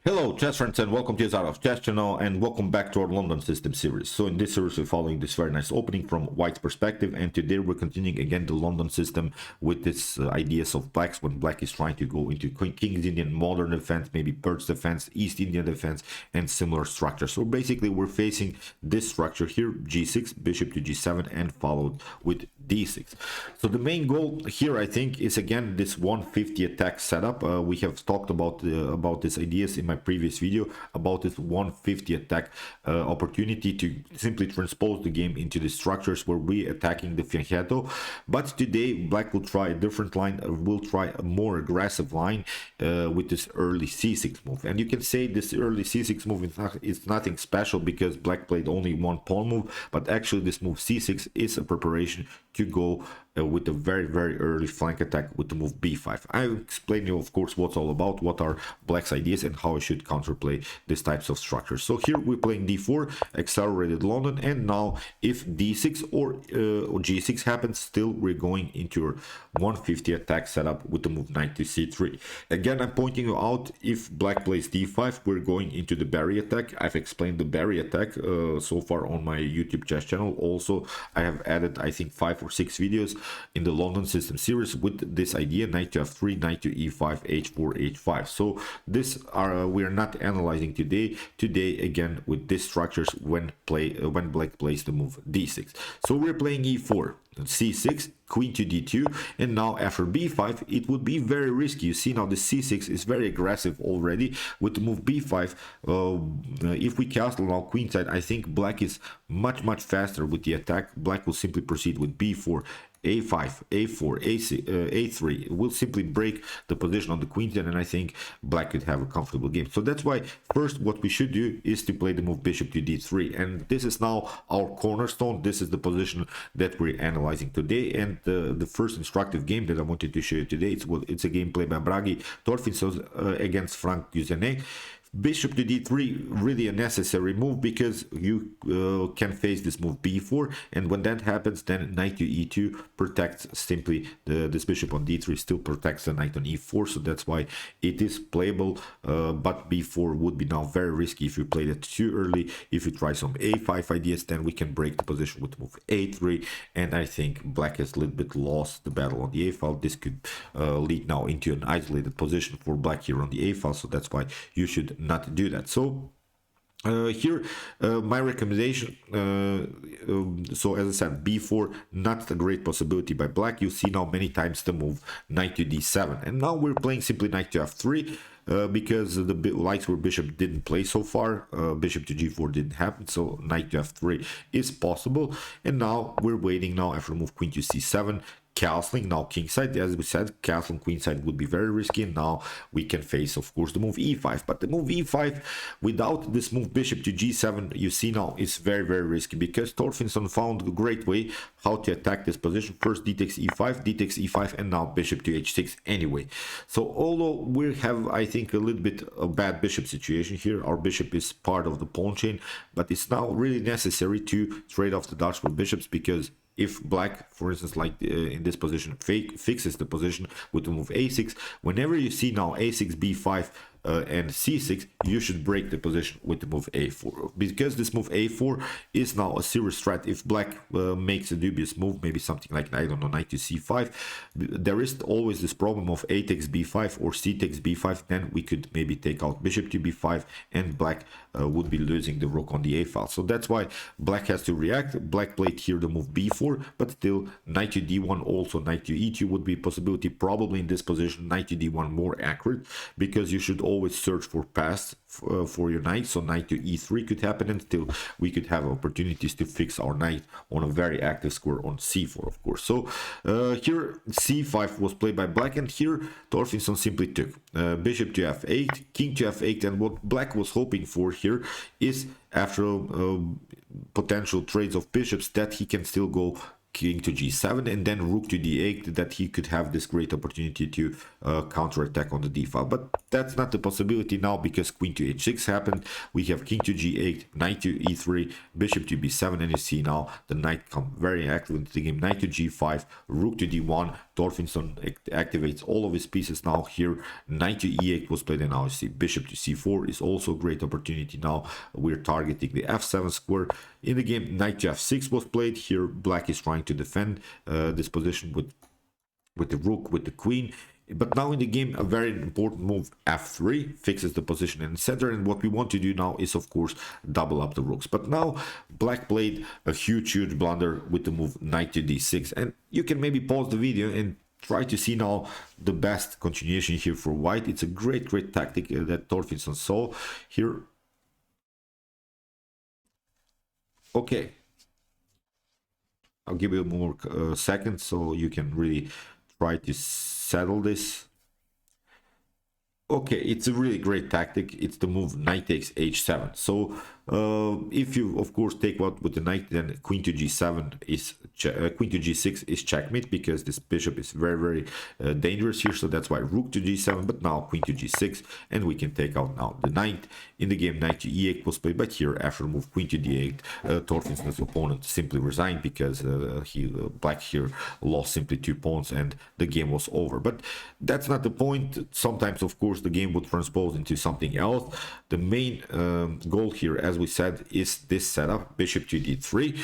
Hello, chess friends, and welcome to Jozarov chess channel, and welcome back to our London system series. So in this series, we're following this very nice opening from White's perspective, and today we're continuing again the London system with this ideas of blacks when black is trying to go into King's Indian modern defense, maybe Perch defense, East Indian defense, and similar structures. So basically, we're facing this structure here: g6, bishop to g7, and followed with d6. So the main goal here, I think, is again this 150 attack setup. We have talked about these ideas in my previous video about this 150 attack opportunity to simply transpose the game into the structures where we attacking the fianchetto. But today black will try a different line, will try a more aggressive line with this early c6 move. And you can say this early c6 move is nothing special because black played only one pawn move, but actually this move c6 is a preparation to go with a very early flank attack with the move b5. I explain you, of course, what's all about, what are black's ideas, and how I should counterplay these types of structures. So here we're playing d4, accelerated London, and now if d6 or g6 happens, still we're going into your 150 attack setup with the move knight to c3. Again, I'm pointing you out, if black plays d5, we're going into the Barry attack. I've explained the Barry attack so far on my YouTube chess channel. Also, I have added, I think, 5 or 6 videos in the London system series with this idea: knight to f3, knight to e5, h4, h5. So this are we are not analyzing today. Today again with these structures when black plays the move d6. So we're playing e4, c6, queen to d2, and now after b5 it would be very risky. You see now the c6 is very aggressive already with the move b5. If we castle now queenside, I think black is much faster with the attack. Black will simply proceed with b4, a5, a4, a3. It will simply break the position on the queen, and I think black could have a comfortable game. So that's why first what we should do is to play the move bishop to d3, and this is now our cornerstone. This is the position that we're analyzing today, and the first instructive game that I wanted to show you today, it's a game played by Bragi Torfinsos against Frank Duzenet. Bishop to d3, really a necessary move because you can face this move b4, and when that happens, then knight to e2 protects simply this bishop on d3, still protects the knight on e4. So that's why it is playable, but b4 would be now very risky if you play that too early. If you try some a5 ideas, then we can break the position with move a3, and I think black has a little bit lost the battle on the a file. This could lead now into an isolated position for black here on the a file, so that's why you should not do that. So here my recommendation, so as I said, b4 not a great possibility by black. You see now many times the move knight to d7, and now we're playing simply knight to f3 because the lights where bishop didn't play so far. Bishop to g4 didn't happen, so knight to f3 is possible. And now we're waiting now after move queen to c7, castling now kingside. As we said, castling queenside would be very risky, and now we can face, of course, the move e5. But the move e5 without this move bishop to g7, you see now is very risky because Torfinson found a great way how to attack this position. First d takes e5, d takes e5, and now bishop to h6 anyway. So although we have, I think, a little bit of bad bishop situation here, our bishop is part of the pawn chain, but it's now really necessary to trade off the darks for bishops, because if black, for instance, like in this position, fixes the position with the move a6, whenever you see now a6, b5, and c6, you should break the position with the move a4, because this move a4 is now a serious threat. If black makes a dubious move, maybe something like, I don't know, knight to c5, there is always this problem of a takes b5 or c takes b5. Then we could maybe take out bishop to b5, and black would be losing the rook on the a file. So that's why black has to react. Black played here the move b4, but still knight to d1, also knight to e2 would be a possibility. Probably in this position knight to d1 more accurate, because you should always search for paths for your knight. So knight to e3 could happen, and still we could have opportunities to fix our knight on a very active square on c4, of course. So here c5 was played by black, and here Torfinson simply took bishop to f8, king to f8, and what black was hoping for here is, after potential trades of bishops, that he can still go king to g7 and then rook to d8, that he could have this great opportunity to counter-attack on the d file. But that's not the possibility now, because queen to h6 happened. We have king to g8, knight to e3, bishop to b7, and you see now the knight come very active into the game. Knight to g5, rook to d1. Torfinsson activates all of his pieces now. Here knight to e8 was played, and now you see bishop to c4 is also a great opportunity. Now we're targeting the f7 square. In the game, knight to f6 was played. Here black is trying to defend this position with the rook, with the queen. But now in the game, a very important move, f3, fixes the position in the center. And what we want to do now is, of course, double up the rooks. But now black played a huge blunder with the move knight to d6. And you can maybe pause the video and try to see now the best continuation here for white. It's a great tactic that Torfinsson saw here. Okay. I'll give you more seconds so you can really try to settle this. Okay, it's a really great tactic. It's the move knight takes h7. So if you of course take what with the knight, then queen to g7 is queen to g6 is checkmate, because this bishop is very dangerous here. So that's why rook to g7, but now queen to g6, and we can take out now the knight. In the game, knight to e8 was played, but here after move queen to d8, Torfinsson's opponent simply resigned, because black here lost simply 2 pawns and the game was over. But that's not the point. Sometimes of course the game would transpose into something else. The main goal here, as we said, is this setup, bishop to d3.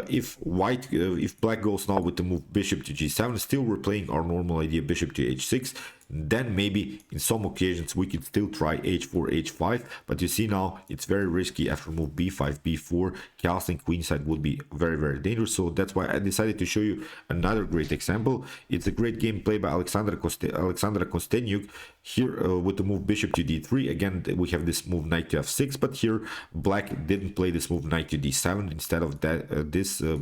If black goes now with the move bishop to g7, still we're playing our normal idea, bishop to h6. Then maybe in some occasions we could still try h4, h5, but you see now it's very risky. After move b5, b4, castling queenside would be very dangerous. So that's why I decided to show you another great example. It's a great game played by Alexandra Kostenyuk here with the move bishop to d3. Again, we have this move knight to f6, but here black didn't play this move knight to d7. Instead of that,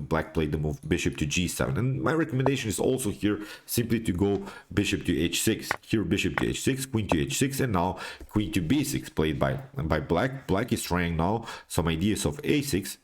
black played the move bishop to g7. And my recommendation is also here simply to go bishop to h6. Here bishop to h6, queen to h6, and now queen to b6 played by black. Black is trying now some ideas of a6,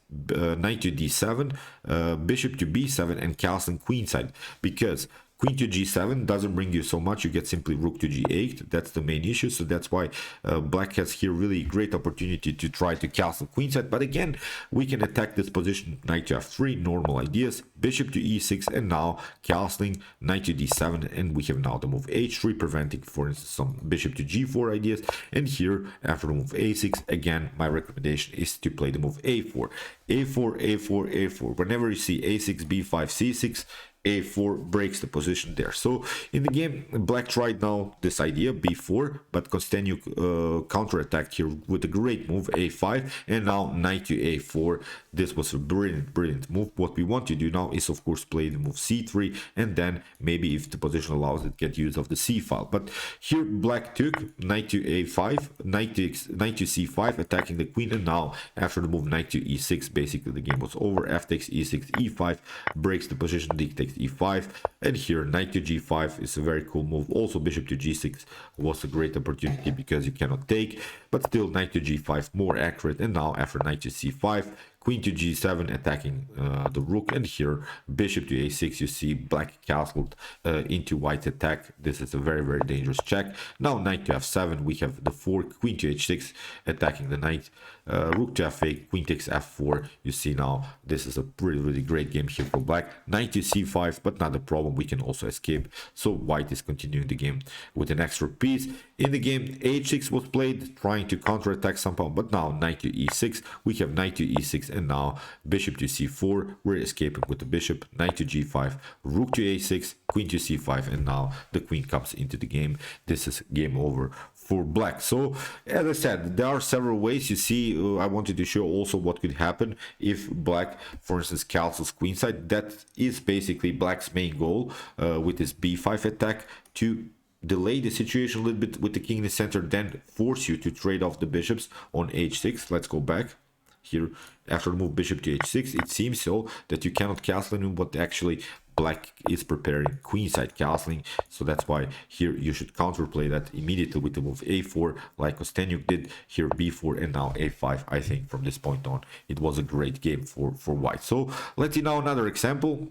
knight to d7, bishop to b7, and castling queenside, because queen to g7 doesn't bring you so much. You get simply rook to g8. That's the main issue. So that's why black has here really great opportunity to try to castle queenside. But again, we can attack this position, knight to f3, normal ideas, bishop to e6, and now castling knight to d7. And we have now the move h3, preventing, for instance, some bishop to g4 ideas. And here, after the move a6, again, my recommendation is to play the move a4. a4, a4, a4. Whenever you see a6, b5, c6, a4 breaks the position there. So in the game, black tried now this idea b4, but Kostenyuk counterattacked here with a great move a5, and now knight to a4. This was a brilliant move. What we want to do now is of course play the move c3, and then maybe if the position allows it, get use of the c file. But here black took knight to a5, knight to c5, attacking the queen, and now after the move knight to e6, basically the game was over. F takes e6, e5 breaks the position, d takes e5, and here knight to g5 is a very cool move. Also bishop to g6 was a great opportunity because you cannot take, but still knight to g5 more accurate. And now after knight to c5, queen to g7 attacking the rook, and here bishop to a6, you see black castled into white's attack. This is a very dangerous check. Now knight to f7, we have the fork, queen to h6 attacking the knight, rook to f8, queen takes f4. You see now this is a really great game here for black. Knight to c5, but not a problem, we can also escape. So white is continuing the game with an extra piece. In the game, h6 was played, trying to counterattack somehow, but now knight to e6, we have knight to e6, and now bishop to c4, we're escaping with the bishop, knight to g5, rook to a6, queen to c5, and now the queen comes into the game. This is game over for black. So as I said, there are several ways. You see, I wanted to show also what could happen if black, for instance, castles queenside. That is basically black's main goal with this b5 attack, to delay the situation a little bit with the king in the center, then force you to trade off the bishops on h6. Let's go back. Here, after the move bishop to h6, it seems so that you cannot castle him, but actually black is preparing queenside castling. So that's why here you should counterplay that immediately with the move a4, like Kostenyuk did. Here b4, and now a5. I think from this point on, it was a great game for white. So let's see now another example.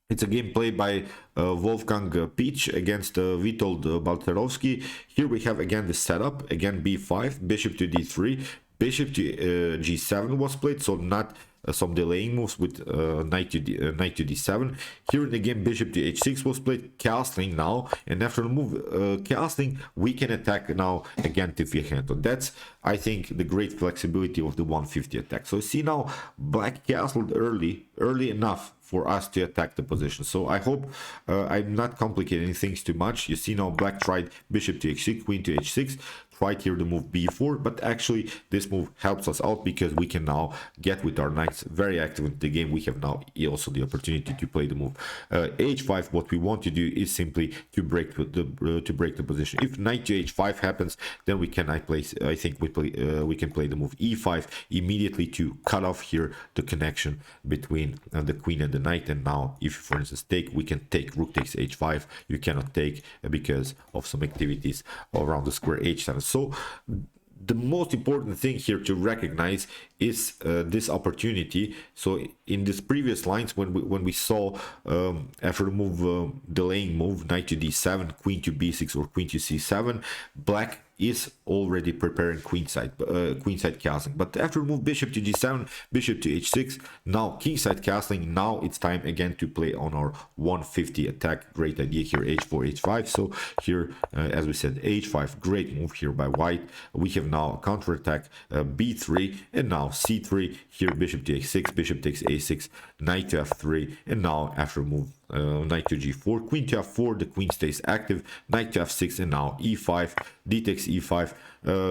It's a game played by Wolfgang Peach against Witold Balcerowski. Here we have again the setup, again b5, bishop to d3, bishop to g7 was played, so not some delaying moves with knight to d7. Here in the game, bishop to h6 was played, castling now, and after the move castling, we can attack now again to Fianchetto. That's, I think, the great flexibility of the 150 attack. So see now, black castled early enough for us to attack the position. So I hope I'm not complicating things too much. You see now black tried bishop to h6, queen to h6, tried here to move b4, but actually this move helps us out because we can now get with our knights very active in the game. We have now also the opportunity to play the move h5. What we want to do is simply to break the position. If knight to h5 happens, then we can I think we can play the move e5 immediately to cut off here the connection between the queen and the knight. And now if for instance we can take rook takes h5. You cannot take because of some activities around the square h7. So the most important thing here to recognize is this opportunity. So in this previous lines, when we saw after the move delaying move knight to d7, queen to b6 or queen to c7, black is already preparing queenside castling. But after move bishop to g7, bishop to h6, now kingside castling. Now it's time again to play on our 150 attack. Great idea here, h4 h5. So here as we said, h5, great move here by white. We have now a counter attack, b3, and now c3. Here bishop to h6, bishop takes a6, knight to f3, and now after move knight to g4, queen to f4, the queen stays active, knight to f6, and now e5, d takes e5.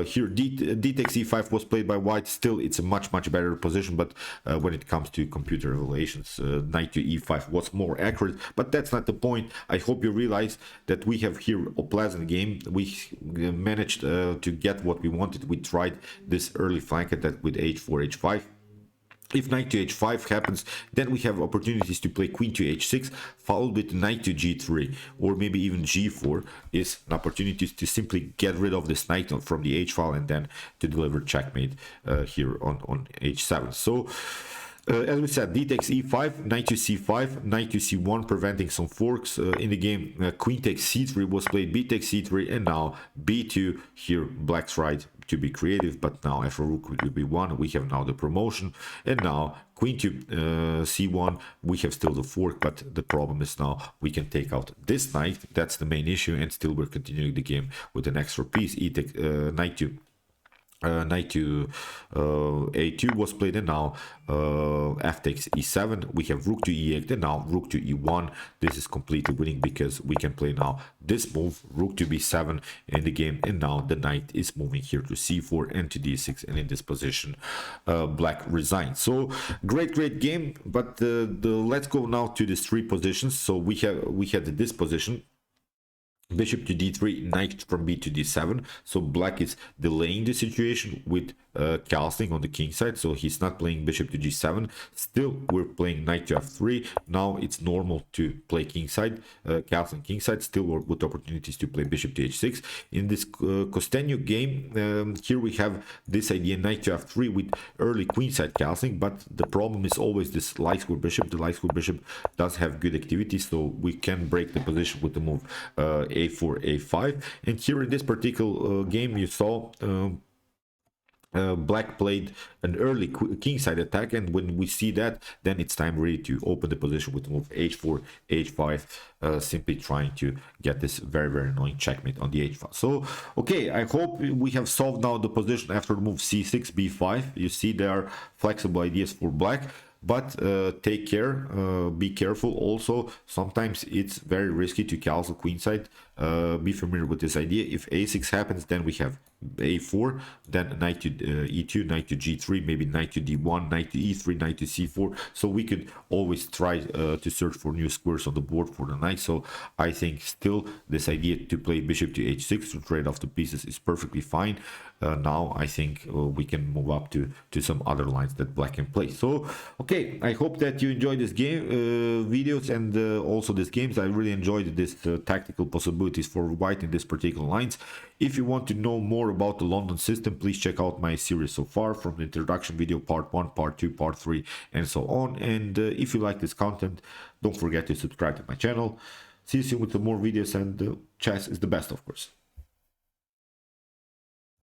Here d takes e5 was played by white. Still it's a much better position, but when it comes to computer evaluations, knight to e5 was more accurate, but that's not the point. I hope you realize that we have here a pleasant game. We managed to get what we wanted. We tried this early flank attack with h4 h5. If knight to h5 happens, then we have opportunities to play queen to h6, followed with knight to g3, or maybe even g4 is an opportunity to simply get rid of this knight from the h file and then to deliver checkmate here on h7. So as we said, d takes e5, knight to c5, knight to c1, preventing some forks in the game. Queen takes c3 was played, b takes c3, and now b2. Here black tried to be creative, but now after rook to b1, we have now the promotion, and now queen to c1, we have still the fork, but the problem is now we can take out this knight. That's the main issue, and still we're continuing the game with an extra piece. Knight to a2 was played, and now f takes e7. We have rook to e8, and now rook to e1. This is completely winning because we can play now this move, rook to b7 in the game, and now the knight is moving here to c4 and to d6, and in this position black resigns. So great game, but let's go now to these three positions. So we had this position, bishop to d3, knight from b to d7. So black is delaying the situation with castling on the king side, so he's not playing bishop to g7. Still we're playing knight to f3. Now it's normal to play king side, castling king side, still with opportunities to play bishop to h6. In this Kostenyu game, here we have this idea, knight to f3 with early queen side castling, but the problem is always this light square bishop. The light square bishop does have good activity, so we can break the position with the move a4 a5. And here in this particular game, you saw black played an early kingside attack, and when we see that, then it's time really to open the position with the move h4 h5, simply trying to get this very annoying checkmate on the h file. So okay, I hope we have solved now the position after the move c6 b5. You see there are flexible ideas for black, but take care, be careful. Also sometimes it's very risky to castle queenside. Be familiar with this idea. If a6 happens, then we have a4, then knight to e2, knight to g3, maybe knight to d1, knight to e3, knight to c4. So we could always try to search for new squares on the board for the knight. So I think still this idea to play bishop to h6 to trade off the pieces is perfectly fine. Now I think we can move up to some other lines that black can play. So okay, I hope that you enjoyed this game videos and also these games. I really enjoyed this tactical possibilities for white in this particular lines. If you want to know more about the London system, please check out my series so far, from the introduction video, part 1, part 2, part 3, and so on. And if you like this content, don't forget to subscribe to my channel. See you soon with some more videos, and chess is the best, of course.